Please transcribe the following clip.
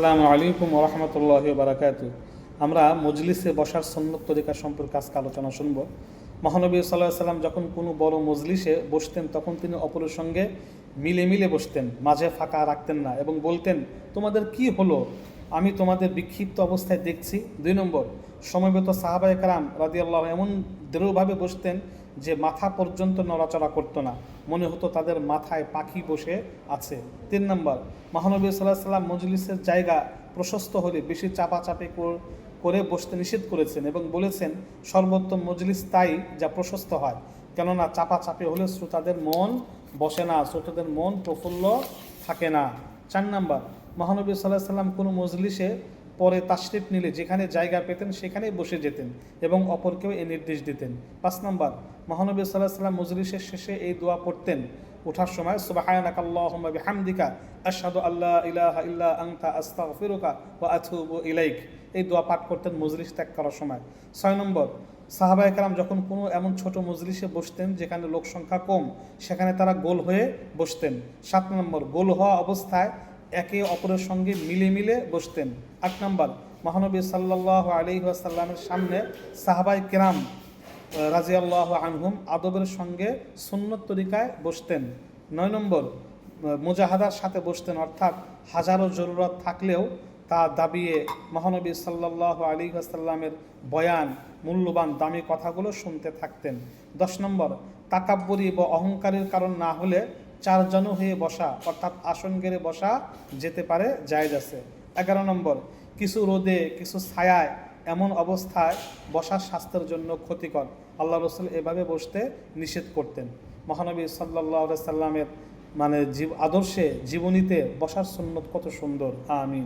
আসসালামু আলাইকুম ওয়া রাহমাতুল্লাহি ওয়া বারাকাতুহু। আমরা মজলিসে বসার সুন্নত তরিকা সম্পর্কে আজকে আলোচনা শুনব। মহানবী সাল্লাল্লাহু আলাইহি সাল্লাম যখন কোনো বড় মজলিসে বসতেন তখন তিনি অপরের সঙ্গে মিলে মিলে বসতেন, মাঝে ফাঁকা রাখতেন না এবং বলতেন, তোমাদের কি হলো, আমি তোমাদের বিক্ষিপ্ত অবস্থায় দেখছি। 2 নম্বর, সমবেত সাহাবায়ে কেরাম রাদিয়াল্লাহু এমন দৃঢ়ভাবে বসতেন যে মাথা পর্যন্ত নড়াচড়া করতো না, মনে হতো তাদের মাথায় পাখি বসে আছে। 3 নম্বর, মহানবী সাল্লাল্লাহু আলাইহি সাল্লাম মজলিসের জায়গা প্রশস্ত হলে বেশি চাপাচাপি করে বসতে নিষেধ করেছেন এবং বলেছেন, সর্বোত্তম মজলিস তাই যা প্রশস্ত হয়, কেননা চাপাচাপি হলে শ্রোতাদের মন বসে না, শ্রোতাদের মন প্রফুল্ল থাকে না। 4 নম্বর, মহানবী সাল্লাল্লাহু আলাইহি সাল্লাম কোনো মজলিসে পরে তাশরিফ নিলে যেখানে জায়গা পেতেন সেখানেই বসে যেতেন এবং অপরকেও এই নির্দেশ দিতেন। 5 নম্বর, মহানবী সাল্লাল্লাহু আলাইহি সাল্লাম মজলিসের শেষে এই দোয়া পড়তেন ওঠার সময়, সুবহানাকাল্লাহুম্মা বিহামদিকা আশহাদু আল্লা ইলাহা ইল্লা আনতা আস্তাগফিরুকা ওয়া আতুবু ইলাইক। এই দোয়া পাঠ করতেন মজলিস ত্যাগ করার সময়। 6 নম্বর, সাহাবায়ে কেরাম যখন কোনো এমন ছোট মজলিসে বসতেন যেখানে লোক সংখ্যা কম, সেখানে তারা গোল হয়ে বসতেন। 7 নম্বর, গোল হওয়া অবস্থায় একে অপরের সঙ্গে মিলে মিলে বসতেন। 8 নম্বর, মহানবী সাল্লাল্লাহু আলাইহি ওয়াসাল্লামের সামনে সাহাবায়ে কেরাম রাজিয়াল্লাহু আনহুম আদবের সঙ্গে সুন্নত তরিকায় বসতেন। 9 নম্বর, মুজাহাদার সাথে বসতেন, অর্থাৎ হাজারো জরুরত থাকলেও তা দাবিয়ে মহানবী সাল্লাল্লাহু আলাইহি ওয়াসাল্লামের বয়ান, মূল্যবান দামি কথাগুলো শুনতে থাকতেন। 10 নম্বর, তাকাব্বুরি বা অহংকারের কারণ না হলে চারজনও হয়ে বসা, অর্থাৎ আসন গেড়ে বসা যেতে পারে, জায়েজ আছে। 11 নম্বর, কিছু রোদে কিছু ছায়ায় এমন অবস্থায় বসা স্বাস্থ্যের জন্য ক্ষতিকর, আল্লাহ রসুল এভাবে বসতে নিষেধ করতেন। মহানবী সাল্লাল্লাহু আলাইহি সাল্লামের আদর্শে জীবনীতে বসার সুন্নত কত সুন্দর। আমিন।